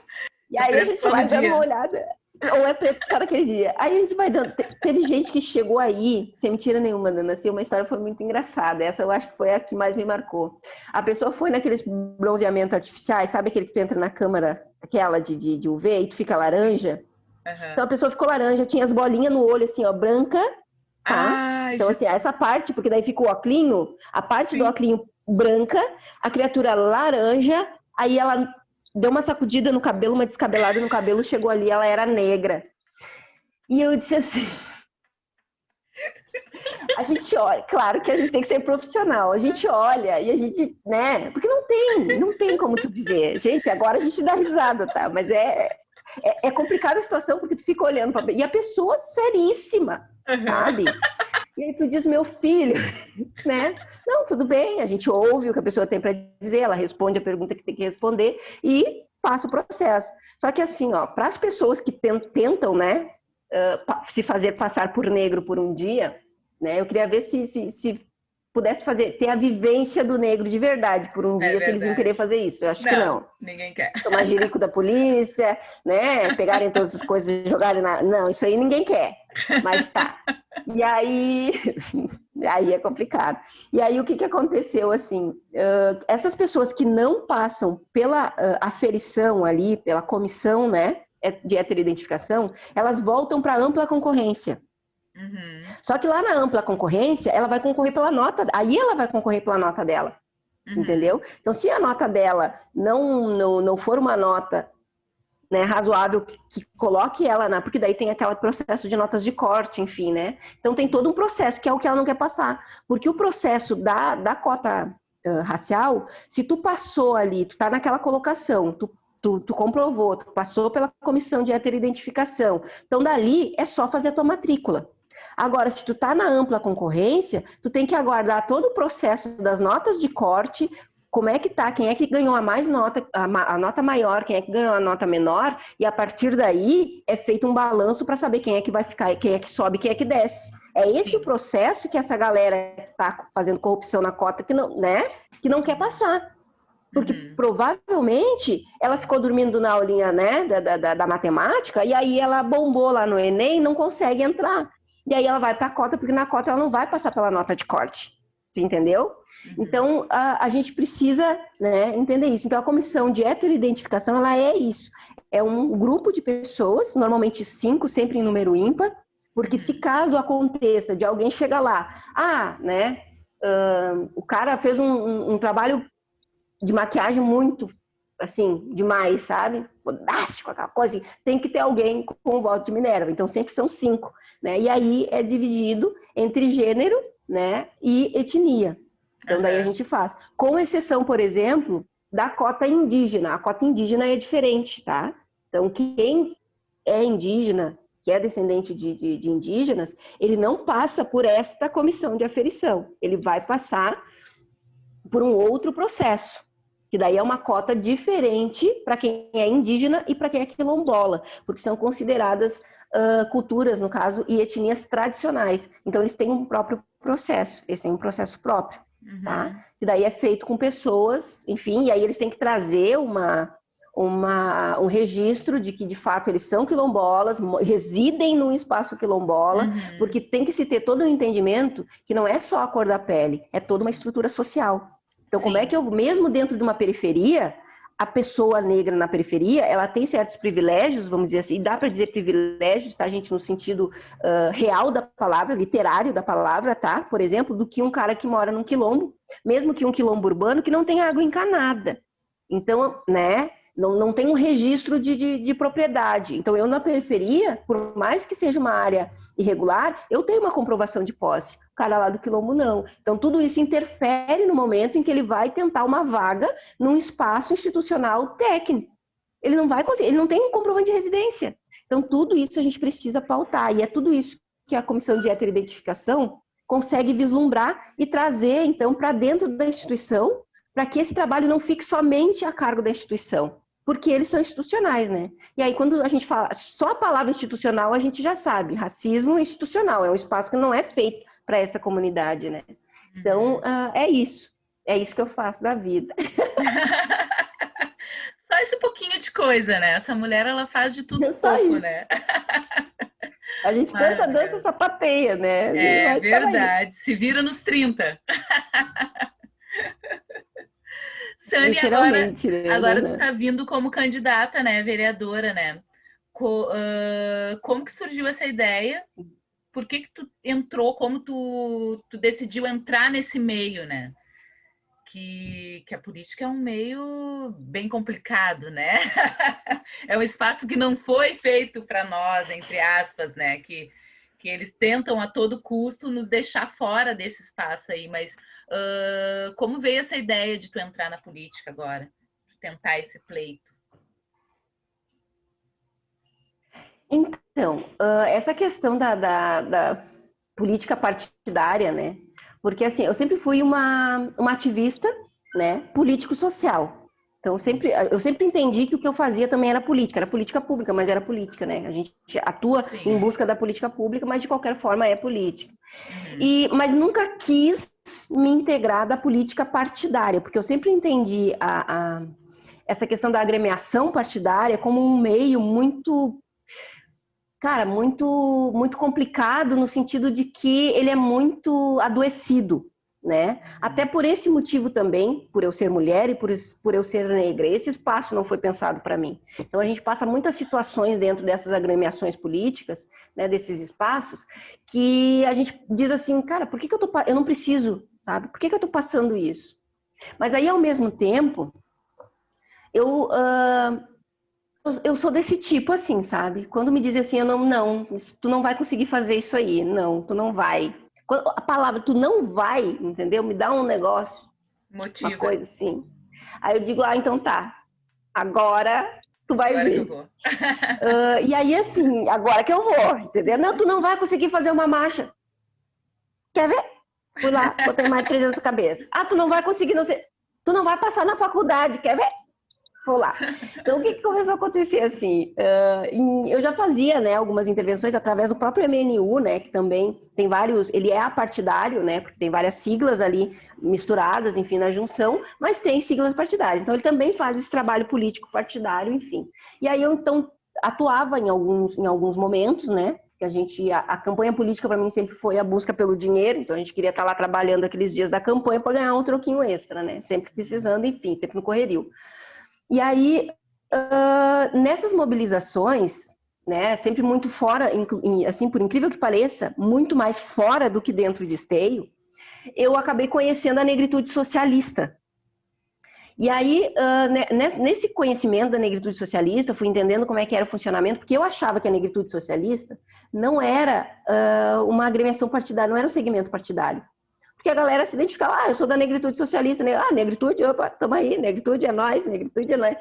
E aí a gente vai dando uma olhada... Ou é preto só naquele dia. Aí a gente vai dando... Teve gente que chegou aí, sem mentira nenhuma, Dana, assim, uma história foi muito engraçada. Essa eu acho que foi a que mais me marcou. A pessoa foi naqueles bronzeamentos artificiais, sabe aquele que tu entra na câmara, aquela de UV, e tu fica laranja? Uhum. Então a pessoa ficou laranja, tinha as bolinhas no olho, assim, ó, branca, tá? Então, assim, essa parte, porque daí fica o óculinho, a parte do óculinho branca, a criatura laranja, aí ela... deu uma sacudida no cabelo, uma descabelada no cabelo, chegou ali, ela era negra. E eu disse assim... A gente olha, claro que a gente tem que ser profissional, a gente olha e a gente, né? Porque não tem como tu dizer. Gente, agora a gente dá risada, tá? Mas é complicada a situação, porque tu fica olhando pra... E a pessoa seríssima, sabe? E aí tu diz, meu filho, né? Não, tudo bem, a gente ouve o que a pessoa tem para dizer, ela responde a pergunta que tem que responder e passa o processo. Só que assim, ó, para as pessoas que tentam, né, se fazer passar por negro por um dia, né, eu queria ver se pudesse ter a vivência do negro de verdade por um dia, se eles iam querer fazer isso. Eu acho que não.
Ninguém quer.
Tomar jirico da polícia, né, pegarem todas as coisas e jogarem na... Não, isso aí ninguém quer, mas tá. E aí é complicado. E aí o que aconteceu, assim, essas pessoas que não passam pela aferição ali, pela comissão, né, de heteroidentificação, elas voltam para ampla concorrência. Uhum. Só que lá na ampla concorrência, ela vai concorrer pela nota, aí ela vai concorrer pela nota dela, entendeu? Então, se a nota dela não for uma nota, né, razoável, que coloque ela porque daí tem aquele processo de notas de corte, enfim, né? Então tem todo um processo que é o que ela não quer passar, porque o processo da cota racial, se tu passou ali, tu tá naquela colocação, tu comprovou, tu passou pela comissão de heteroidentificação, então dali é só fazer a tua matrícula. Agora, se tu tá na ampla concorrência, tu tem que aguardar todo o processo das notas de corte, como é que tá, quem é que ganhou a mais nota, a nota maior, quem é que ganhou a nota menor, e a partir daí é feito um balanço para saber quem é que vai ficar, quem é que sobe, quem é que desce. É esse o processo que essa galera que tá fazendo corrupção na cota que não quer passar. Porque provavelmente ela ficou dormindo na aulinha, né, da matemática, e aí ela bombou lá no Enem e não consegue entrar. E aí ela vai para a cota, porque na cota ela não vai passar pela nota de corte. Você entendeu? Então, a gente precisa, né, entender isso. Então, a comissão de heteroidentificação, ela é isso. É um grupo de pessoas, normalmente 5, sempre em número ímpar, porque se caso aconteça de alguém chegar lá, né, o cara fez um trabalho de maquiagem muito, assim, demais, sabe? fodástico, aquela coisa, tem que ter alguém com o voto de Minerva. Então, sempre são 5, né? E aí é dividido entre gênero, né, e etnia. Então, daí a gente faz. Com exceção, por exemplo, da cota indígena. A cota indígena é diferente, tá? Então, quem é indígena, que é descendente de indígenas, ele não passa por esta comissão de aferição. Ele vai passar por um outro processo, que daí é uma cota diferente para quem é indígena e para quem é quilombola, porque são consideradas culturas, no caso, e etnias tradicionais. Então, eles têm um próprio processo, eles têm um processo próprio, tá? E daí é feito com pessoas, enfim, e aí eles têm que trazer um registro de que, de fato, eles são quilombolas, residem num espaço quilombola, porque tem que se ter todo um entendimento que não é só a cor da pele, é toda uma estrutura social. Então, como é que eu, mesmo dentro de uma periferia, a pessoa negra na periferia, ela tem certos privilégios, vamos dizer assim, e dá para dizer privilégios, tá, gente, no sentido real da palavra, literário da palavra, tá? Por exemplo, do que um cara que mora num quilombo, mesmo que um quilombo urbano que não tem água encanada. Então, né, não tem um registro de propriedade. Então, eu na periferia, por mais que seja uma área irregular, eu tenho uma comprovação de posse. O cara lá do quilombo não. Então, tudo isso interfere no momento em que ele vai tentar uma vaga num espaço institucional técnico. Ele não vai conseguir, ele não tem um comprovante de residência. Então, tudo isso a gente precisa pautar. E é tudo isso que a Comissão de Heteroidentificação consegue vislumbrar e trazer, então, para dentro da instituição, para que esse trabalho não fique somente a cargo da instituição, porque eles são institucionais, né? E aí, quando a gente fala só a palavra institucional, a gente já sabe, racismo institucional, é um espaço que não é feito para essa comunidade, né? Então, é isso que eu faço da vida.
Só esse pouquinho de coisa, né? Essa mulher, ela faz de tudo
Só
pouco,
isso.
né?
A gente canta, dança, sapateia, né?
É verdade, se vira nos 30. Sani,
literalmente,
agora
né?
tu tá vindo como candidata, né, vereadora, né? Como que surgiu essa ideia? Por que tu entrou, como tu decidiu entrar nesse meio, né? Que a política é um meio bem complicado, né? É um espaço que não foi feito para nós, entre aspas, né? Que eles tentam a todo custo nos deixar fora desse espaço aí, mas como veio essa ideia de tu entrar na política agora? De tentar esse pleito?
Então, essa questão da política partidária, né? Porque, assim, eu sempre fui uma ativista, né, político-social. Então, eu sempre entendi que o que eu fazia também era política pública, mas era política, né? A gente atua em busca da política pública, mas de qualquer forma é política. Mas nunca quis me integrar da política partidária, porque eu sempre entendi essa questão da agremiação partidária como um meio muito complicado no sentido de que ele é muito adoecido, né? Até por esse motivo também, por eu ser mulher e por eu ser negra, esse espaço não foi pensado para mim. Então a gente passa muitas situações dentro dessas agremiações políticas, né, desses espaços, que a gente diz assim, cara, por que eu não preciso, sabe? Por que eu tô passando isso? Mas aí, ao mesmo tempo, eu sou desse tipo, assim, sabe? Quando me dizem assim, tu não vai conseguir fazer isso aí. Não, tu não vai. A palavra tu não vai, entendeu? Me dá um negócio,
Motiva.
Uma coisa assim. Aí eu digo, então tá. Agora tu vai ver.
Que eu vou.
E aí, assim, agora que eu vou, entendeu? Não, tu não vai conseguir fazer uma marcha. Quer ver? Fui lá, botei mais 3 vezes a cabeça. Tu não vai conseguir, não sei. Tu não vai passar na faculdade, quer ver? Vou lá. Então, o que começou a acontecer, assim? Eu já fazia, né, algumas intervenções através do próprio MNU, né, que também tem vários... Ele é apartidário, né, porque tem várias siglas ali misturadas, enfim, na junção, mas tem siglas partidárias. Então, ele também faz esse trabalho político partidário, enfim. E aí, eu, então, atuava em alguns momentos, né, que a campanha política para mim sempre foi a busca pelo dinheiro, então a gente queria estar lá trabalhando aqueles dias da campanha para ganhar um troquinho extra, né, sempre precisando, enfim, sempre no correrio. E aí, nessas mobilizações, né, sempre muito fora, assim, por incrível que pareça, muito mais fora do que dentro de Esteio, eu acabei conhecendo a negritude socialista. E aí, nesse conhecimento da negritude socialista, fui entendendo como é que era o funcionamento, porque eu achava que a negritude socialista não era uma agremiação partidária, não era um segmento partidário. Porque a galera se identificava, eu sou da negritude socialista, né? Negritude, opa, tamo aí, negritude é nós, negritude é nós.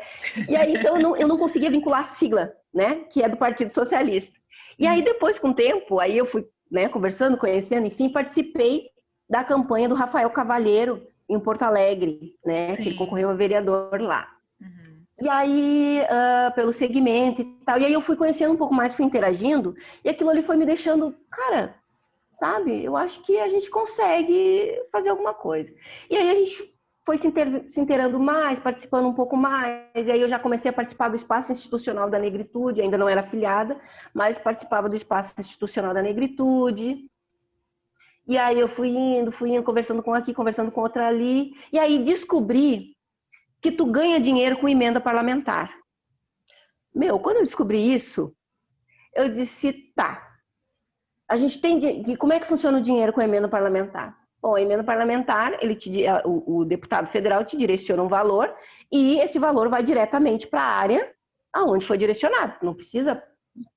E aí, então, eu não conseguia vincular a sigla, né? Que é do Partido Socialista. E aí, depois, com o tempo, aí eu fui, né, conversando, conhecendo, enfim, participei da campanha do Rafael Cavalheiro, em Porto Alegre, né? Sim. Que ele concorreu a vereador lá. Uhum. E aí, pelo segmento e tal, e aí eu fui conhecendo um pouco mais, fui interagindo, e aquilo ali foi me deixando, cara, sabe? Eu acho que a gente consegue fazer alguma coisa. E aí a gente foi se inteirando mais, participando um pouco mais, e aí eu já comecei a participar do espaço institucional da negritude, ainda não era afiliada, mas participava do espaço institucional da negritude. E aí eu fui indo, conversando com aqui, conversando com outra ali, e aí descobri que tu ganha dinheiro com emenda parlamentar. Meu, quando eu descobri isso, eu disse, tá, a gente tem, como é que funciona o dinheiro com a emenda parlamentar? Bom, a emenda parlamentar, o deputado federal te direciona um valor e esse valor vai diretamente para a área aonde foi direcionado. Não precisa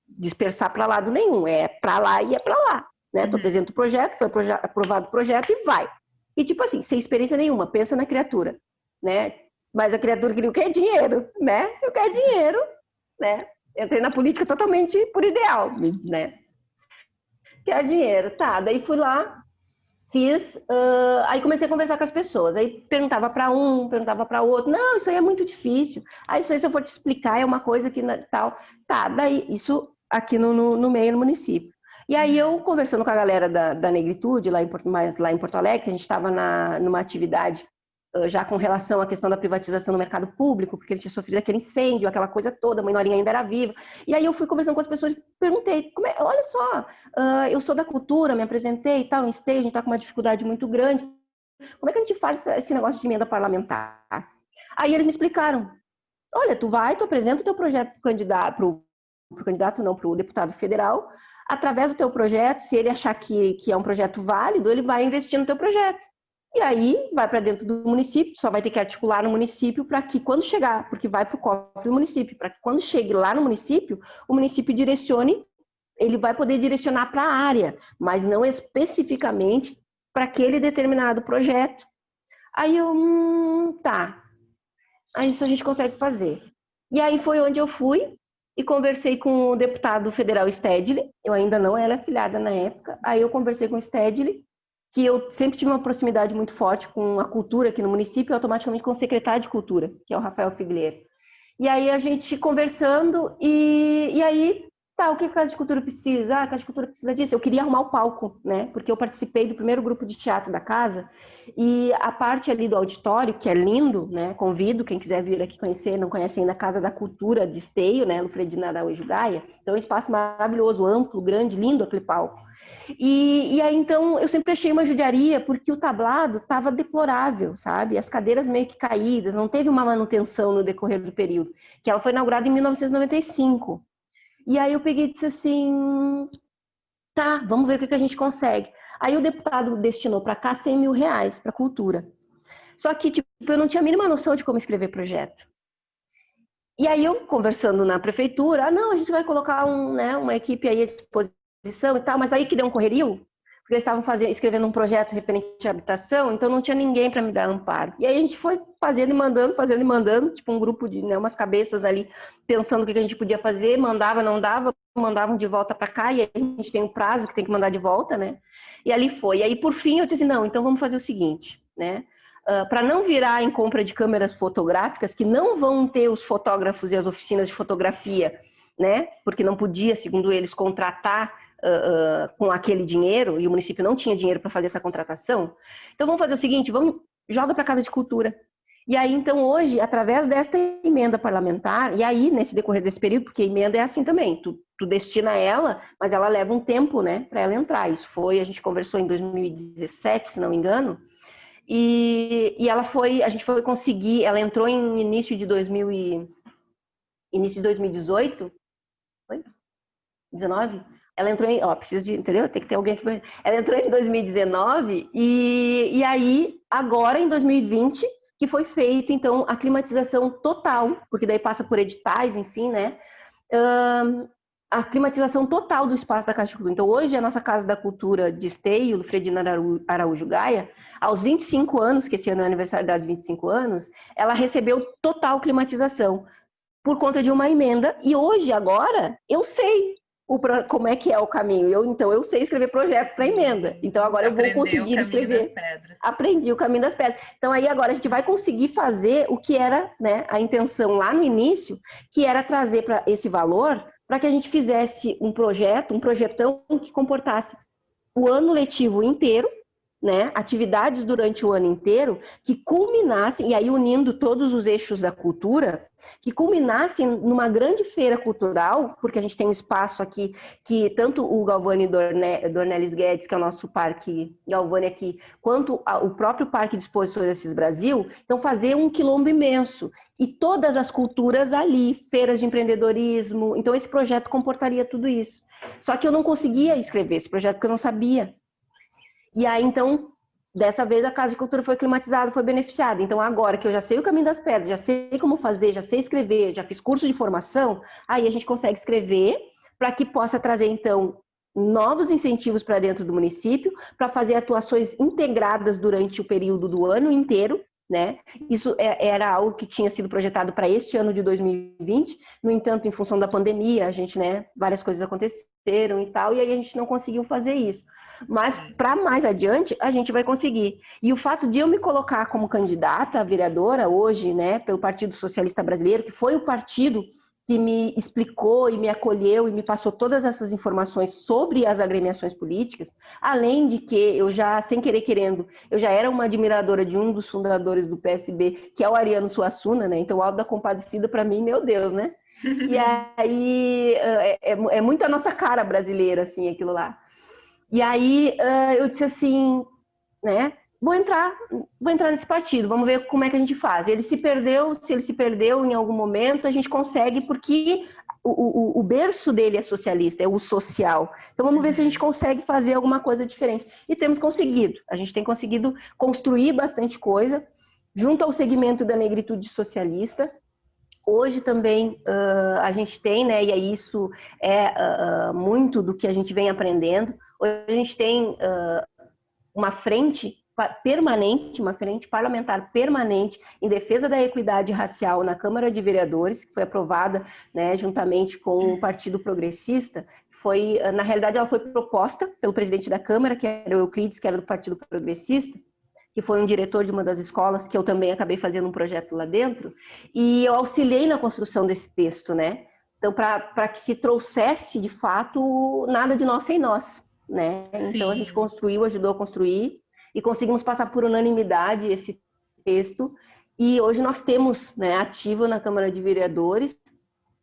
dispersar para lado nenhum, é para lá e é para lá. Né? Tu apresenta o projeto, foi aprovado o projeto e vai. E tipo assim, sem experiência nenhuma, pensa na criatura, né? Mas a criatura queria o quê? Dinheiro, né? Eu quero dinheiro, né? Entrei na política totalmente por ideal, né? Quero dinheiro, tá. Daí fui lá, fiz, aí comecei a conversar com as pessoas. Aí perguntava para um, perguntava para outro. Não, isso aí é muito difícil. Aí isso aí, se eu for te explicar, é uma coisa que tal. Tá, daí isso aqui no meio, no município. E aí eu, conversando com a galera da negritude, lá em Porto Alegre, que a gente estava numa atividade já com relação à questão da privatização do mercado público, porque ele tinha sofrido aquele incêndio, aquela coisa toda, a mãe Norinha ainda era viva. E aí eu fui conversando com as pessoas e perguntei, olha só, eu sou da cultura, me apresentei e tal, em stage, a gente está com uma dificuldade muito grande. Como é que a gente faz esse negócio de emenda parlamentar? Aí eles me explicaram, olha, tu apresenta o teu projeto pro deputado federal, através do teu projeto, se ele achar que é um projeto válido, ele vai investir no teu projeto. E aí vai para dentro do município, só vai ter que articular no município para que quando chegar, porque vai para o cofre do município, para que quando chegue lá no município, o município direcione, ele vai poder direcionar para a área, mas não especificamente para aquele determinado projeto. Aí eu, tá, aí isso a gente consegue fazer. E aí foi onde eu fui e conversei com o deputado federal Stedley, eu ainda não era afiliada na época, aí eu conversei com o Stedley, que eu sempre tive uma proximidade muito forte com a cultura aqui no município, e automaticamente com o secretário de cultura, que é o Rafael Figueiredo. E aí a gente conversando, e aí, tá, o que a Casa de Cultura precisa? Ah, a Casa de Cultura precisa disso. Eu queria arrumar o palco, né? Porque eu participei do primeiro grupo de teatro da casa, e a parte ali do auditório, que é lindo, né? Convido quem quiser vir aqui conhecer, não conhece ainda a Casa da Cultura de Esteio, né? No Fredina Araújo Gaia. Então, é um espaço maravilhoso, amplo, grande, lindo aquele palco. E aí, então, eu sempre achei uma judiaria, porque o tablado estava deplorável, sabe? As cadeiras meio que caídas, não teve uma manutenção no decorrer do período, que ela foi inaugurada em 1995. E aí eu peguei e disse assim, tá, vamos ver o que a gente consegue. Aí o deputado destinou para cá 100 mil reais para cultura. Só que, tipo, eu não tinha a mínima noção de como escrever projeto. E aí eu, conversando na prefeitura, não, a gente vai colocar uma equipe aí à disposição e tal, mas aí que deu um correrio, porque eles estavam escrevendo um projeto referente à habitação, então não tinha ninguém para me dar amparo. E aí a gente foi fazendo e mandando, tipo um grupo de, umas cabeças ali, pensando o que a gente podia fazer, mandava, não dava, mandavam de volta para cá, e aí a gente tem um prazo que tem que mandar de volta, né? E ali foi. E aí, por fim, eu disse, não, então vamos fazer o seguinte, né? Para não virar em compra de câmeras fotográficas, que não vão ter os fotógrafos e as oficinas de fotografia, né? Porque não podia, segundo eles, contratar com aquele dinheiro, e o município não tinha dinheiro para fazer essa contratação. Então vamos fazer o seguinte, joga para a Casa de Cultura. E aí, então, hoje, através desta emenda parlamentar, e aí, nesse decorrer desse período, porque a emenda é assim também, tu destina ela, mas ela leva um tempo, né, para ela entrar. Isso foi, a gente conversou em 2017, se não me engano, e a gente foi conseguir, ela entrou em início de 2018, foi? 19? Ela entrou em, preciso de, entendeu? Tem que ter alguém aqui. Ela entrou em 2019 e aí, agora em 2020, que foi feito, então, a climatização total, porque daí passa por editais, enfim, né? A climatização total do espaço da Casa de Cultura. Então, hoje, a nossa Casa da Cultura de Esteio, do Fredina Araújo Gaia, aos 25 anos, que esse ano é aniversário dela de 25 anos, ela recebeu total climatização por conta de uma emenda. E hoje, agora, eu sei como é que é o caminho. Então, eu sei escrever projeto para emenda. Então, agora eu vou conseguir escrever. Aprendi o caminho das pedras. Então, aí agora a gente vai conseguir fazer o que era, né, a intenção lá no início, que era trazer para esse valor para que a gente fizesse um projetão que comportasse o ano letivo inteiro, né, atividades durante o ano inteiro, que culminassem, e aí unindo todos os eixos da cultura, que culminassem numa grande feira cultural, porque a gente tem um espaço aqui que tanto o Galvani Dornelles Guedes, que é o nosso parque Galvani aqui, quanto o próprio Parque de Exposições Assis Brasil, então fazer um quilombo imenso, e todas as culturas ali, feiras de empreendedorismo, então esse projeto comportaria tudo isso. Só que eu não conseguia escrever esse projeto porque eu não sabia. E aí, então, dessa vez a Casa de Cultura foi climatizada, foi beneficiada. Então, agora que eu já sei o caminho das pedras, já sei como fazer, já sei escrever, já fiz curso de formação, aí a gente consegue escrever para que possa trazer, então, novos incentivos para dentro do município, para fazer atuações integradas durante o período do ano inteiro, né? Isso era algo que tinha sido projetado para este ano de 2020, no entanto, em função da pandemia, a gente, né, várias coisas aconteceram e tal, e aí a gente não conseguiu fazer isso. Mas para mais adiante a gente vai conseguir. E o fato de eu me colocar como candidata a vereadora hoje, né, pelo Partido Socialista Brasileiro, que foi o partido que me explicou e me acolheu e me passou todas essas informações sobre as agremiações políticas, além de que eu já, sem querer querendo, eu já era uma admiradora de um dos fundadores do PSB, que é o Ariano Suassuna, né? Então o Alto da Compadecida para mim, meu Deus, né? E aí é muito a nossa cara brasileira, assim, aquilo lá. E aí eu disse assim, né? Vou entrar nesse partido, vamos ver como é que a gente faz. Se ele se perdeu em algum momento, a gente consegue, porque o berço dele é socialista, é o social. Então vamos ver se a gente consegue fazer alguma coisa diferente. E temos conseguido. A gente tem conseguido construir bastante coisa, junto ao segmento da negritude socialista. Hoje também a gente tem, né, e isso é muito do que a gente vem aprendendo. Hoje a gente tem uma frente permanente, uma frente parlamentar permanente em defesa da equidade racial na Câmara de Vereadores, que foi aprovada, né, juntamente com o Partido Progressista. Na realidade, ela foi proposta pelo presidente da Câmara, que era o Euclides, que era do Partido Progressista, que foi um diretor de uma das escolas, que eu também acabei fazendo um projeto lá dentro, e eu auxiliei na construção desse texto, né? Então, para que se trouxesse, de fato, nada de nós sem nós, né? Então, a gente construiu, ajudou a construir, e conseguimos passar por unanimidade esse texto, e hoje nós temos, né, ativo na Câmara de Vereadores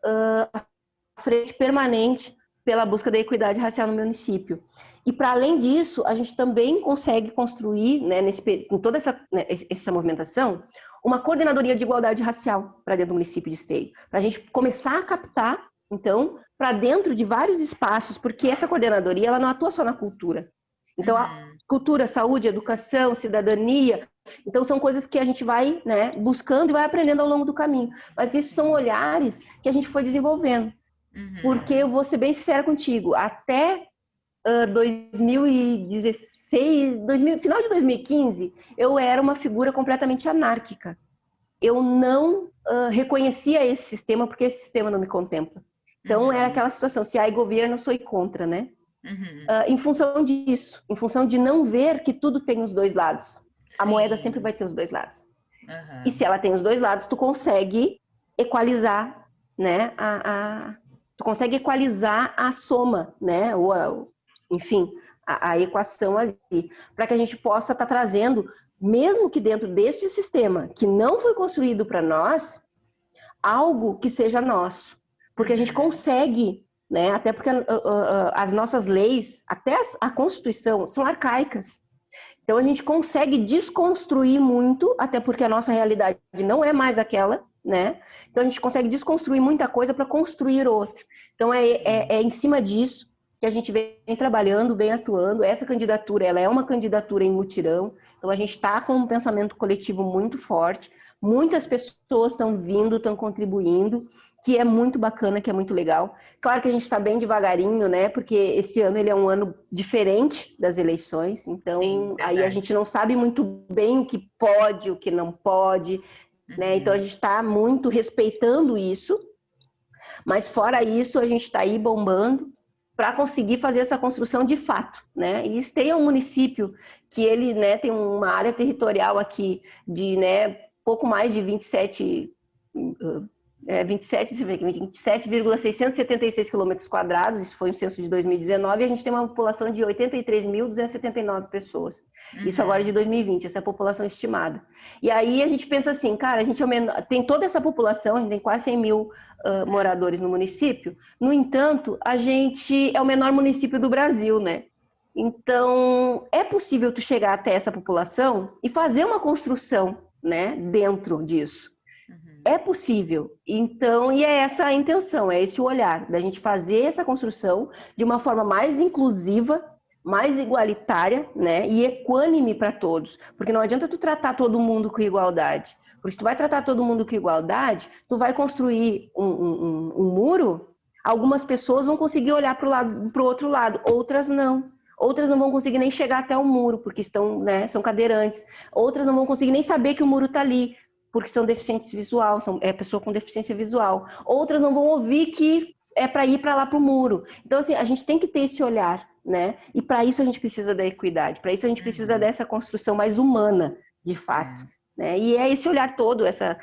a frente permanente pela busca da equidade racial no município. E, para além disso, a gente também consegue construir, né, com toda essa movimentação, uma coordenadoria de igualdade racial para dentro do município de Esteio, para a gente começar a captar, então, para dentro de vários espaços, porque essa coordenadoria ela não atua só na cultura. Então, a cultura, saúde, educação, cidadania, então são coisas que a gente vai, né, buscando e vai aprendendo ao longo do caminho. Mas isso são olhares que a gente foi desenvolvendo. Porque eu vou ser bem sincera contigo, até 2016, final de 2015, eu era uma figura completamente anárquica. Eu não reconhecia esse sistema, porque esse sistema não me contempla. Então, era aquela situação, se há governo, eu sou contra, né? Em função disso, em função de não ver que tudo tem os dois lados. A moeda sempre vai ter os dois lados. E se ela tem os dois lados, tu consegue equalizar, né? Tu consegue equalizar a soma, né? Enfim, a equação ali, para que a gente possa estar trazendo, mesmo que dentro deste sistema que não foi construído para nós, algo que seja nosso. Porque a gente consegue, né? Até porque as nossas leis, até a Constituição, são arcaicas. Então a gente consegue desconstruir muito, até porque a nossa realidade não é mais aquela, né? Então a gente consegue desconstruir muita coisa para construir outra. Então é em cima disso que a gente vem trabalhando, vem atuando. Essa candidatura, ela é uma candidatura em mutirão. Então Então, a gente está com um pensamento coletivo muito forte, muitas pessoas estão vindo, estão contribuindo, que é muito bacana, que é muito legal. Claro que a gente está bem devagarinho, né? Porque esse ano ele é um ano diferente das eleições, então sim, aí a gente não sabe muito bem o que pode, o que não pode, né? Então a gente está muito respeitando isso, mas fora isso a gente está aí bombando para conseguir fazer essa construção de fato, né? E Esteio é um município que ele, né, tem uma área territorial aqui de, né, pouco mais de 27,676 quilômetros quadrados, isso foi um censo de 2019, e a gente tem uma população de 83.279 pessoas. Isso agora de 2020, essa é a população estimada. E aí a gente pensa assim, cara, a gente tem toda essa população, a gente tem quase 100 mil moradores no município, no entanto, a gente é o menor município do Brasil, né? Então, é possível tu chegar até essa população e fazer uma construção, né, dentro disso. É possível. Então, e é essa a intenção, é esse o olhar, da gente fazer essa construção de uma forma mais inclusiva, mais igualitária, né, e equânime para todos. Porque não adianta tu tratar todo mundo com igualdade. Porque se tu vai tratar todo mundo com igualdade, tu vai construir um muro, algumas pessoas vão conseguir olhar para o outro lado, outras não. Outras não vão conseguir nem chegar até o muro, porque estão, né, são cadeirantes. Outras não vão conseguir nem saber que o muro está ali, porque são deficientes visual, é pessoa com deficiência visual. Outras não vão ouvir que é para ir para lá para o muro. Então, assim, a gente tem que ter esse olhar, né? E para isso a gente precisa da equidade, para isso a gente precisa dessa construção mais humana, de fato. Né? E é esse olhar todo, essa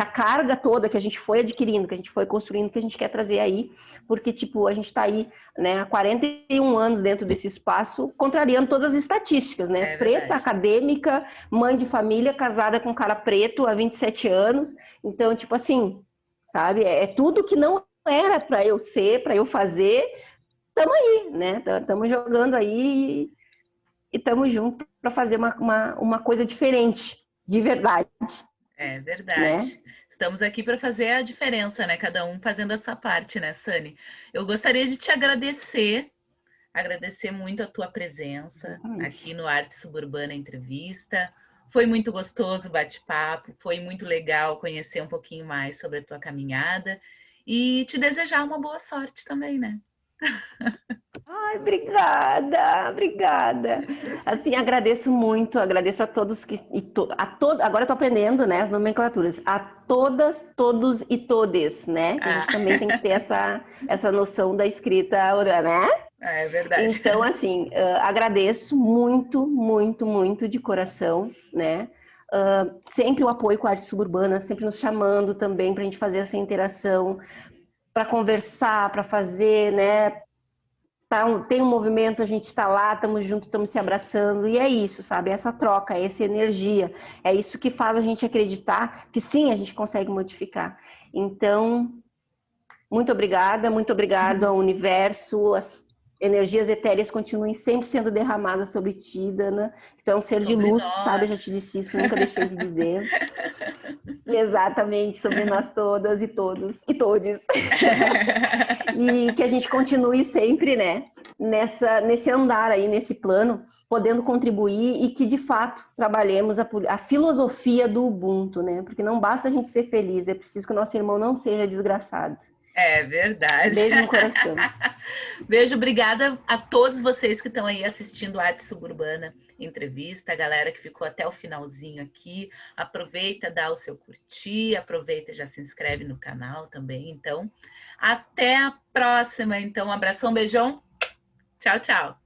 carga toda que a gente foi adquirindo, que a gente foi construindo, que a gente quer trazer aí, porque, tipo, a gente está aí, né, há 41 anos dentro desse espaço, contrariando todas as estatísticas, né? Preta, acadêmica, mãe de família, casada com um cara preto há 27 anos. Então, tipo assim, sabe? É tudo que não era para eu ser, para eu fazer, estamos aí, né? Estamos jogando aí e estamos juntos para fazer uma coisa diferente. De verdade.
É verdade.
Né?
Estamos aqui para fazer a diferença, né? Cada um fazendo a sua parte, né, Sani? Eu gostaria de te agradecer muito a tua presença aqui no Arte Suburbana Entrevista. Foi muito gostoso o bate-papo, foi muito legal conhecer um pouquinho mais sobre a tua caminhada e te desejar uma boa sorte também, né?
Ai, obrigada. Assim, agradeço a todos agora eu tô aprendendo, né, as nomenclaturas. A todas, todos e todes, né? Que a gente também tem que ter essa noção da escrita oral, né?
É verdade.
Então, assim, agradeço muito de coração, né? Sempre o apoio com a Arte Suburbana, sempre nos chamando também para a gente fazer essa interação, para conversar, para fazer, né? Tem um movimento, a gente está lá, estamos juntos, estamos se abraçando, e é isso, sabe? Essa troca, essa energia, é isso que faz a gente acreditar que sim, a gente consegue modificar. Então, muito obrigado ao universo, as energias etéreas continuem sempre sendo derramadas sobre ti, Dana. Tu é um ser de luz, sabe? Eu já te disse isso, nunca deixei de dizer. Exatamente, sobre nós todas e todos e todes. E que a gente continue sempre, né, nesse andar aí, nesse plano, podendo contribuir e que, de fato, trabalhemos a filosofia do Ubuntu, né? Porque não basta a gente ser feliz, é preciso que o nosso irmão não seja desgraçado.
É verdade.
Beijo no coração.
Beijo, obrigada a todos vocês que estão aí assistindo Arte Suburbana Entrevista, a galera que ficou até o finalzinho aqui. Aproveita, dá o seu curtir, aproveita e já se inscreve no canal também. Então, até a próxima. Então, um abração, beijão. Tchau, tchau.